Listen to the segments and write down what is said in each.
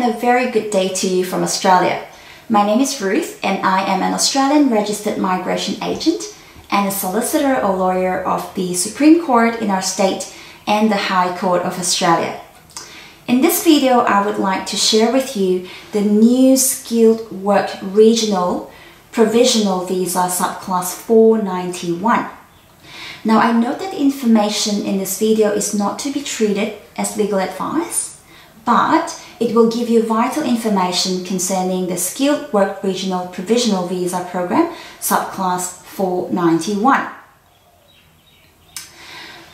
and a very good day to you from Australia. My name is Ruth and I am an Australian registered migration agent and a solicitor or lawyer of the Supreme Court in our state and the High Court of Australia. In this video, I would like to share with you the new Skilled Work Regional Provisional Visa Subclass 491. Now, I note that the information in this video is not to be treated as legal advice, but it will give you vital information concerning the Skilled Work Regional Provisional Visa Program Subclass 491.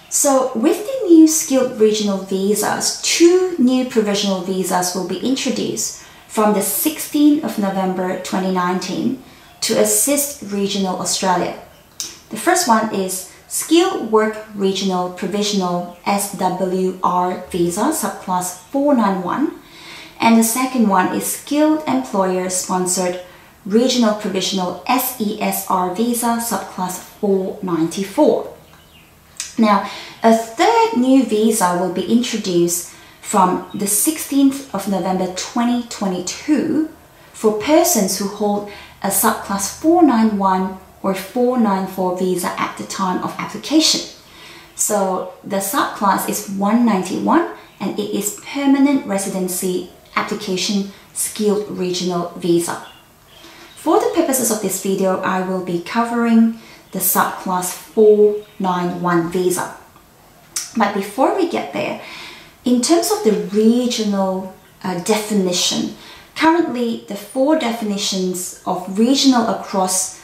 So with the new Skilled Regional Visas, 2 new provisional visas will be introduced from the 16th of November 2019 to assist regional Australia. The first one is Skilled Work Regional Provisional SWR Visa Subclass 491, and the second one is Skilled Employer Sponsored Regional Provisional SESR Visa Subclass 494. Now, a third new visa will be introduced from the 16th of November 2022 for persons who hold a Subclass 491 or 494 visa at the time of application. So the subclass is 191 and it is Permanent Residency Application Skilled Regional Visa. For the purposes of this video, I will be covering the Subclass 491 visa. But before we get there, in terms of the regional definition, currently the 4 definitions of regional across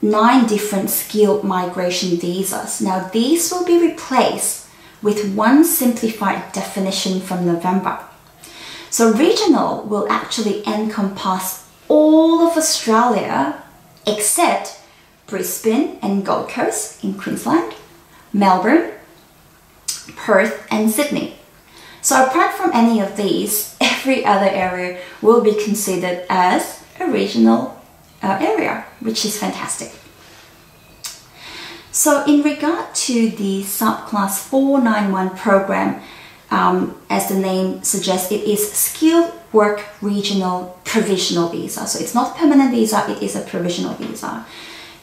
9 different skilled migration visas. Now these will be replaced with one simplified definition from November. So regional will actually encompass all of Australia except Brisbane and Gold Coast in Queensland, Melbourne, Perth and Sydney. So apart from any of these, every other area will be considered as a regional area, which is fantastic. So in regard to the Subclass 491 program, as the name suggests, it is Skilled Work Regional Provisional Visa. So it's not a permanent visa, it is a provisional visa.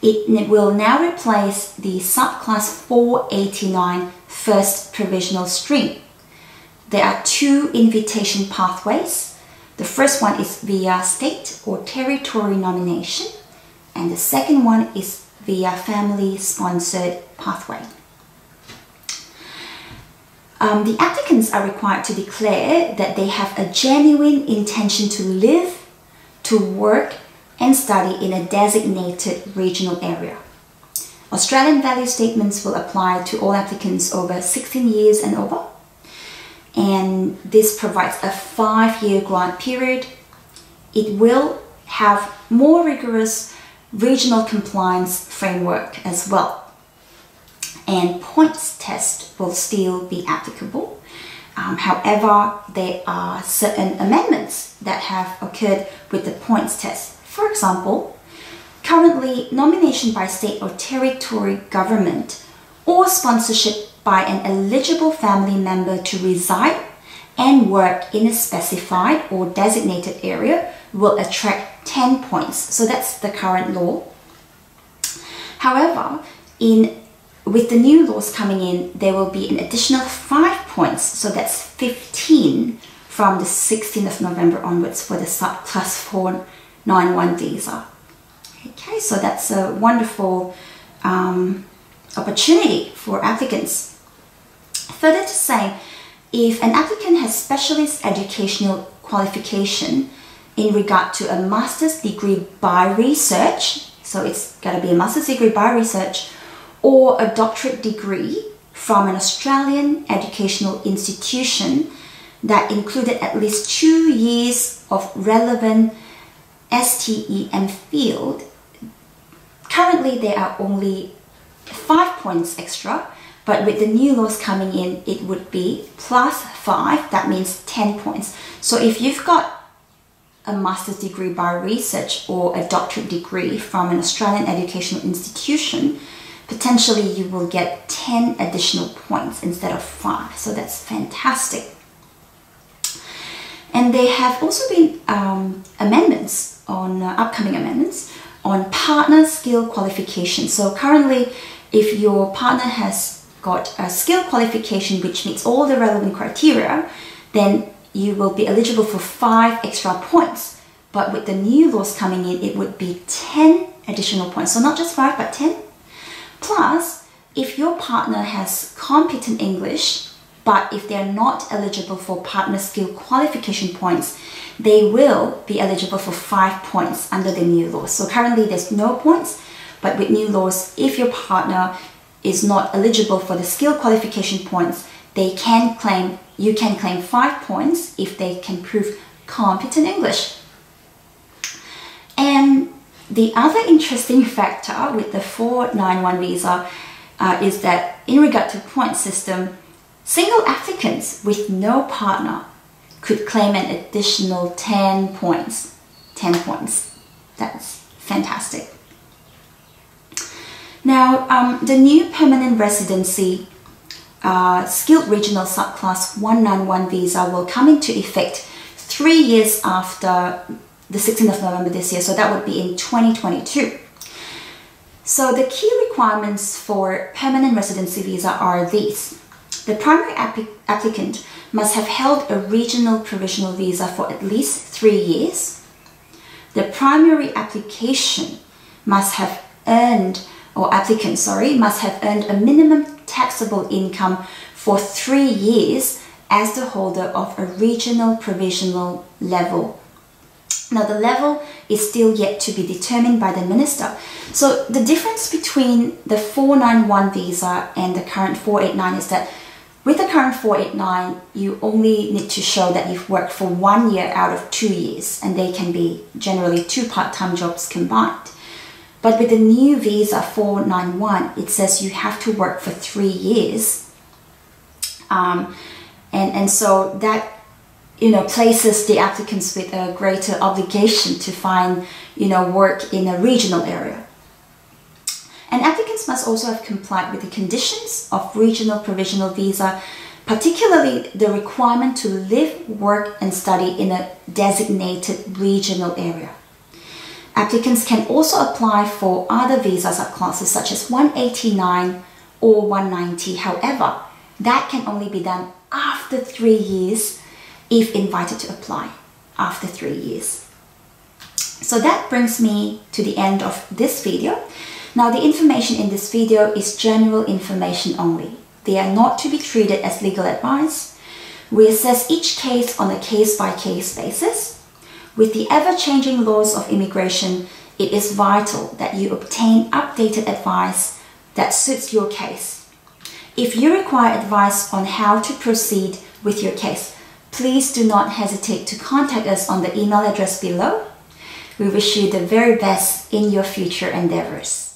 It will now replace the Subclass 489 First Provisional Stream. There are 2 invitation pathways. The first one is via state or territory nomination, and the second one is via family-sponsored pathway. The applicants are required to declare that they have a genuine intention to live, to work, and study in a designated regional area. Australian value statements will apply to all applicants over 16 years and over. And this provides a 5-year grant period. It will have more rigorous regional compliance framework as well. And points test will still be applicable. However, there are certain amendments that have occurred with the points test. For example, currently nomination by state or territory government or sponsorship by an eligible family member to reside and work in a specified or designated area will attract 10 points. So that's the current law. However, with the new laws coming in, there will be an additional 5 points. So that's 15 from the 16th of November onwards for the Subclass 491 visa. Okay, so that's a wonderful opportunity for applicants. Further to say, if an applicant has specialist educational qualification in regard to a master's degree by research, so it's got to be a master's degree by research, or a doctorate degree from an Australian educational institution that included at least 2 years of relevant STEM field, currently there are only 5 points extra, but with the new laws coming in, it would be plus 5, that means 10 points. So if you've got a master's degree by research or a doctorate degree from an Australian educational institution, potentially you will get 10 additional points instead of 5. So that's fantastic. And And there have also been amendments on upcoming amendments on partner skill qualification. So currently, if your partner has got a skill qualification which meets all the relevant criteria, then you will be eligible for 5 extra points. But with the new laws coming in, it would be 10 additional points. So not just 5, but 10. Plus, if your partner has competent English, but if they're not eligible for partner skill qualification points, they will be eligible for 5 points under the new laws. So currently there's no points, but with new laws, if your partner is not eligible for the skill qualification points, you can claim 5 points if they can prove competent English. And the other interesting factor with the 491 visa is that in regard to point system, single applicants with no partner could claim an additional 10 points. 10 points. That's fantastic. Now, the new permanent residency skilled regional subclass 191 visa will come into effect 3 years after the 16th of November this year, so that would be in 2022. So the key requirements for permanent residency visa are these. The primary applicant must have held a regional provisional visa for at least 3 years. The primary application must have earned, or applicant, must have earned a minimum taxable income for 3 years as the holder of a regional provisional level. Now, the level is still yet to be determined by the minister. So the difference between the 491 visa and the current 489 is that with the current 489, you only need to show that you've worked for 1 year out of 2 years, and they can be generally 2 part-time jobs combined. But with the new visa 491, it says you have to work for 3 years. And so that places the applicants with a greater obligation to find, work in a regional area. And applicants must also have complied with the conditions of regional provisional visa, particularly the requirement to live, work and study in a designated regional area. Applicants can also apply for other visa subclasses such as 189 or 190. However, that can only be done after 3 years if invited to apply after 3 years. So that brings me to the end of this video. Now, the information in this video is general information only. They are not to be treated as legal advice. We assess each case on a case-by-case basis. With the ever-changing laws of immigration, it is vital that you obtain updated advice that suits your case. If you require advice on how to proceed with your case, please do not hesitate to contact us on the email address below. We wish you the very best in your future endeavors.